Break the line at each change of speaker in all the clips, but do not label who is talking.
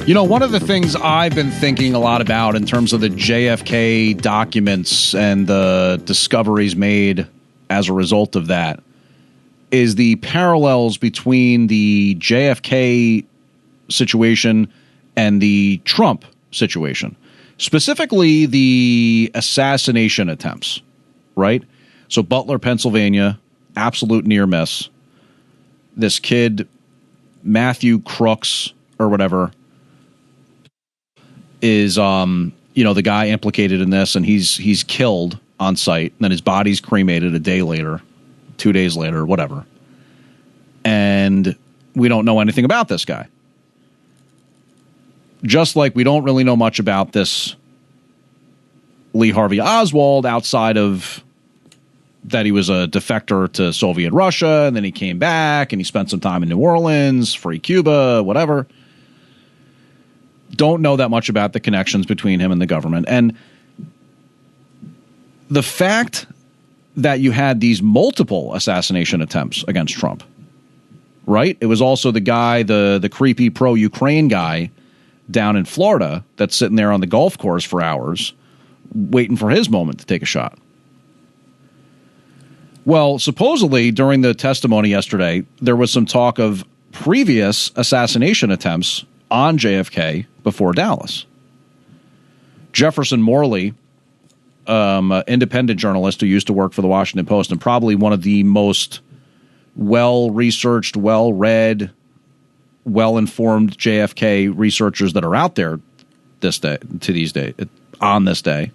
You know, one of the things I've been thinking a lot about in terms of the JFK documents and the discoveries made as a result of that is the parallels between the JFK situation and the Trump situation, specifically the assassination attempts, right? So Butler, Pennsylvania, absolute near miss. This kid, Matthew Crooks or whatever, is the guy implicated in this, and he's killed on site, and then his body's cremated a day later, 2 days later, whatever. And we don't know anything about this guy. Just like we don't really know much about this Lee Harvey Oswald outside of that he was a defector to Soviet Russia, and then he came back and he spent some time in New Orleans, free Cuba, whatever. Don't know that much about the connections between him and the government. And the fact that you had these multiple assassination attempts against Trump, right? It was also the guy, the creepy pro-Ukraine guy down in Florida that's sitting there on the golf course for hours waiting for his moment to take a shot. Well, supposedly during the testimony yesterday, there was some talk of previous assassination attempts on JFK before Dallas. Jefferson Morley, independent journalist who used to work for the Washington Post and probably one of the most well-researched, well-read, well-informed JFK researchers that are out there on this day.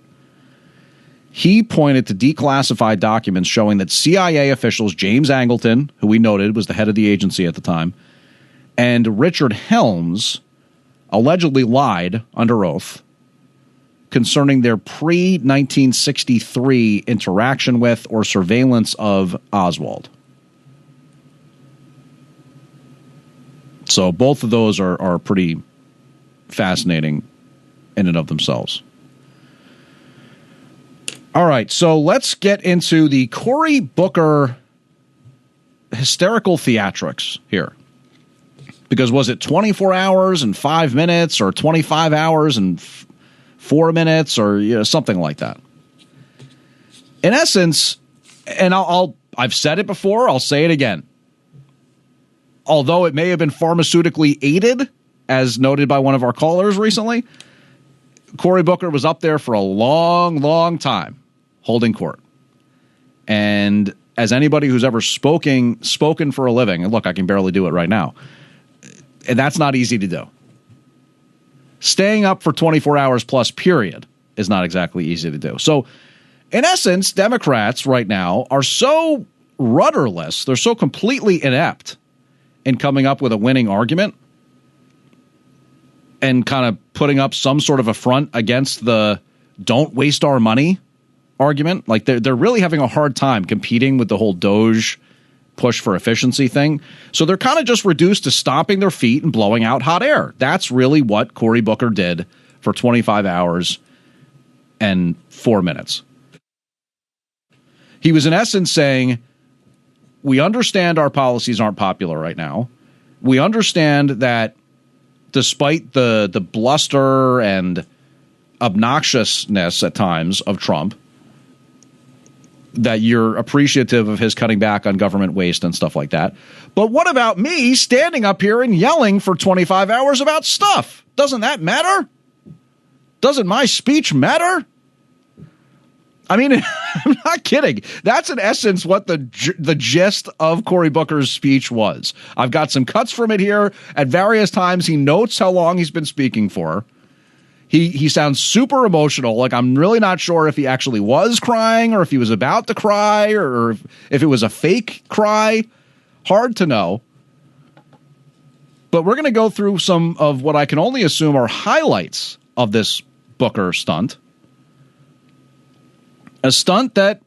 He pointed to declassified documents showing that CIA officials James Angleton, who we noted was the head of the agency at the time, and Richard Helms allegedly lied under oath concerning their pre-1963 interaction with or surveillance of Oswald. So both of those are pretty fascinating in and of themselves. All right, so let's get into the Cory Booker hysterical theatrics here. Because was it 24 hours and 5 minutes or 25 hours and 4 minutes or something like that? In essence, and I've said it before, I'll say it again. Although it may have been pharmaceutically aided, as noted by one of our callers recently, Cory Booker was up there for a long, long time holding court. And as anybody who's ever spoken for a living, and look, I can barely do it right now, and that's not easy to do. Staying up for 24 hours plus period is not exactly easy to do. So, in essence, Democrats right now are so rudderless, they're so completely inept in coming up with a winning argument and kind of putting up some sort of a front against the don't waste our money argument. Like they're really having a hard time competing with the whole Doge push for efficiency thing. So they're kind of just reduced to stomping their feet and blowing out hot air. That's really what Cory Booker did for 25 hours and 4 minutes. He was in essence saying, we understand our policies aren't popular right now. We understand that despite the bluster and obnoxiousness at times of Trump, that you're appreciative of his cutting back on government waste and stuff like that. But what about me standing up here and yelling for 25 hours about stuff? Doesn't that matter? Doesn't my speech matter? I mean, I'm not kidding. That's in essence what the gist of Cory Booker's speech was. I've got some cuts from it here. At various times, he notes how long he's been speaking for. He sounds super emotional. Like, I'm really not sure if he actually was crying or if he was about to cry or if it was a fake cry. Hard to know. But we're going to go through some of what I can only assume are highlights of this Booker stunt. A stunt that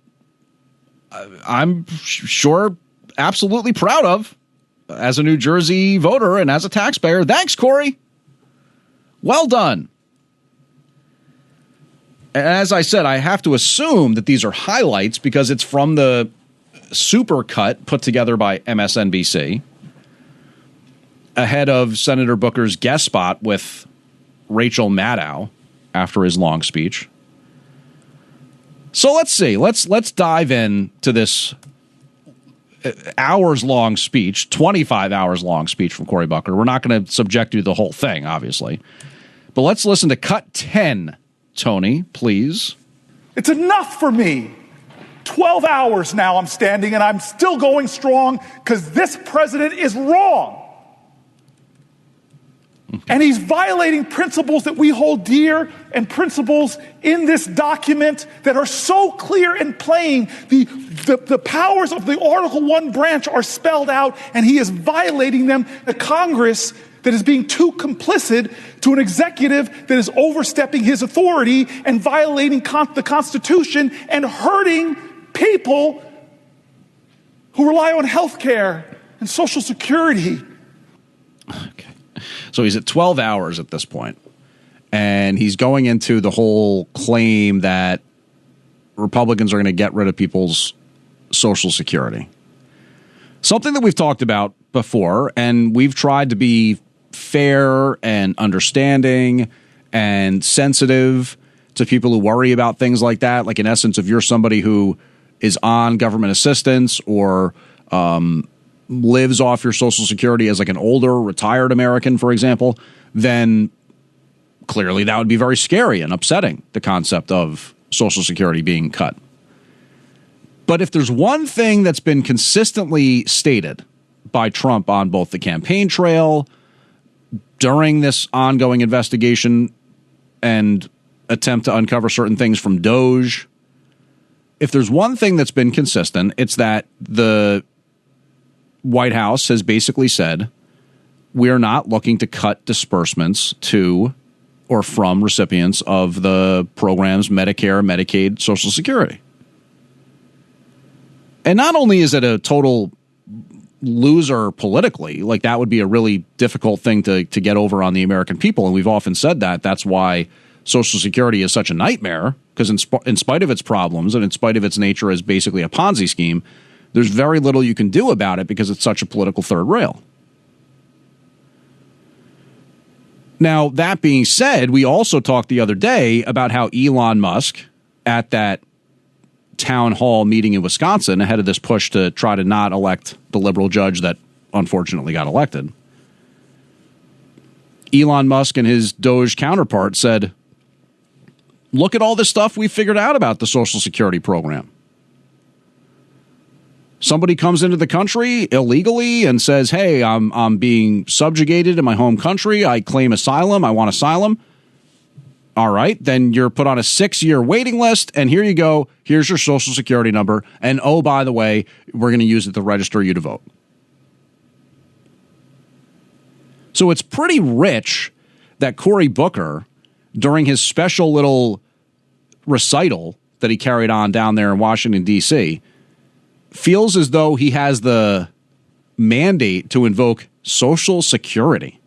I'm sure absolutely proud of as a New Jersey voter and as a taxpayer. Thanks, Cory. Well done. And as I said, I have to assume that these are highlights because it's from the super cut put together by MSNBC ahead of Senator Booker's guest spot with Rachel Maddow after his long speech. So let's see. Let's dive in to this hours-long speech, 25 hours long speech from Cory Booker. We're not going to subject you to the whole thing, obviously. But let's listen to cut 10, Tony, please.
It's enough for me. 12 hours now I'm standing, and I'm still going strong because this president is wrong. And he's violating principles that we hold dear and principles in this document that are so clear and plain. The powers of the Article 1 branch are spelled out, and he is violating them. A Congress that is being too complicit to an executive that is overstepping his authority and violating the Constitution and hurting people who rely on health care and Social Security.
Okay. So he's at 12 hours at this point, and he's going into the whole claim that Republicans are going to get rid of people's Social Security. Something that we've talked about before, and we've tried to be fair and understanding and sensitive to people who worry about things like that. Like, in essence, if you're somebody who is on government assistance or lives off your Social Security as like an older retired American, for example, then clearly that would be very scary and upsetting, the concept of Social Security being cut. But if there's one thing that's been consistently stated by Trump on both the campaign trail, during this ongoing investigation and attempt to uncover certain things from DOJ, if there's one thing that's been consistent, it's that the White House has basically said, we're not looking to cut disbursements to or from recipients of the programs Medicare, Medicaid, Social Security. And not only is it a total loser politically, like that would be a really difficult thing to get over on the American people. And we've often said that. That's why Social Security is such a nightmare, because in spite of its problems and in spite of its nature as basically a Ponzi scheme, there's very little you can do about it because it's such a political third rail. Now, that being said, we also talked the other day about how Elon Musk, at that town hall meeting in Wisconsin ahead of this push to try to not elect the liberal judge that unfortunately got elected, Elon Musk and his DOJ counterpart said, look at all this stuff we figured out about the Social Security program. Somebody comes into the country illegally and says, hey, I'm being subjugated in my home country. I claim asylum. I want asylum. All right, then you're put on a 6-year waiting list, and here you go. Here's your Social Security number. And oh, by the way, we're going to use it to register you to vote. So it's pretty rich that Cory Booker, during his special little recital that he carried on down there in Washington, D.C., feels as though he has the mandate to invoke Social Security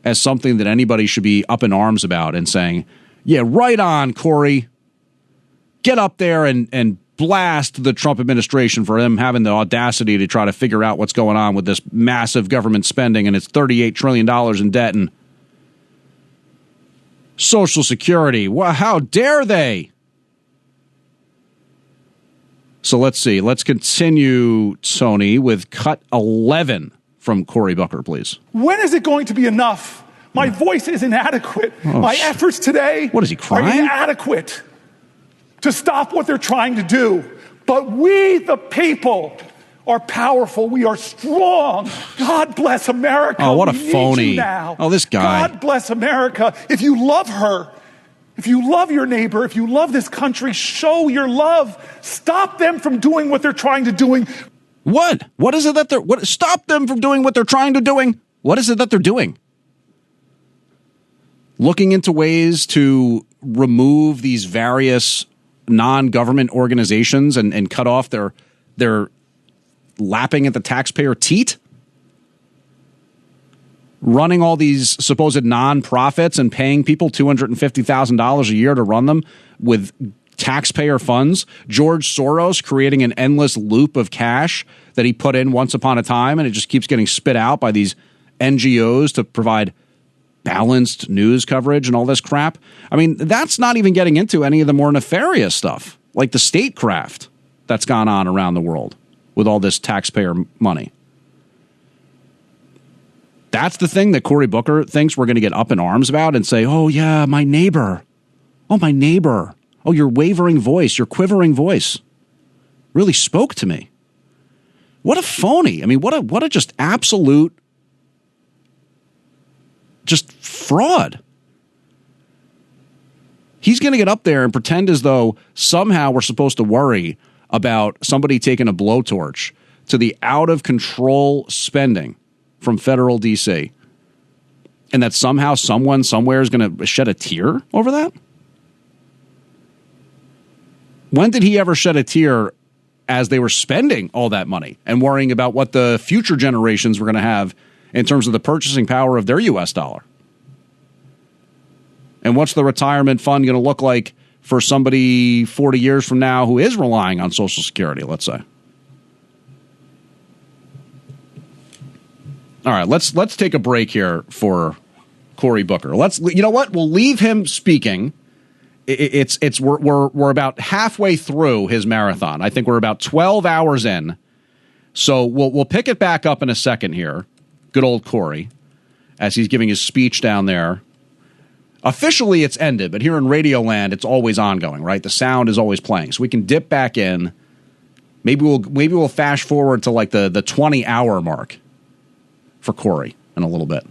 as something that anybody should be up in arms about and saying, yeah, right on, Cory. Get up there and blast the Trump administration for them having the audacity to try to figure out what's going on with this massive government spending and its $38 trillion in debt and Social Security. Well, how dare they? So let's see. Let's continue, Tony, with cut 11 from Cory Booker, please.
When is it going to be enough? My voice is inadequate. My efforts today
What is he, crying?
Are inadequate to stop what they're trying to do. But we, the people, are powerful. We are strong. God bless America.
Oh, what a
we
phony.
Need you now.
Oh, this guy.
God bless America. If you love her, if you love your neighbor, if you love this country, show your love. Stop them from doing what they're trying to do.
What? What is it that they're... Stop them from doing what they're trying to doing. What is it that they're doing? Looking into ways to remove these various non-government organizations and cut off their lapping at the taxpayer teat? Running all these supposed nonprofits and paying people $250,000 a year to run them with taxpayer funds. George Soros creating an endless loop of cash that he put in once upon a time, and it just keeps getting spit out by these NGOs to provide balanced news coverage and all this crap. I mean, that's not even getting into any of the more nefarious stuff, like the statecraft that's gone on around the world with all this taxpayer money. That's the thing that Cory Booker thinks we're going to get up in arms about and say, oh, yeah, my neighbor. Oh, my neighbor. Oh, your wavering voice, your quivering voice really spoke to me. What a phony. I mean, what a just absolute just fraud. He's going to get up there and pretend as though somehow we're supposed to worry about somebody taking a blowtorch to the out-of-control spending from federal D.C., and that somehow someone somewhere is going to shed a tear over that? When did he ever shed a tear as they were spending all that money and worrying about what the future generations were going to have in terms of the purchasing power of their U.S. dollar? And what's the retirement fund going to look like for somebody 40 years from now who is relying on Social Security, let's say? All right, let's take a break here for Cory Booker. You know what? We'll leave him speaking. We're about halfway through his marathon. I think we're about 12 hours in. So we'll pick it back up in a second here. Good old Cory, as he's giving his speech down there. Officially, it's ended, but here in Radio Land, it's always ongoing, right? The sound is always playing, so we can dip back in. Maybe we'll fast forward to like the 20-hour mark for Cory in a little bit.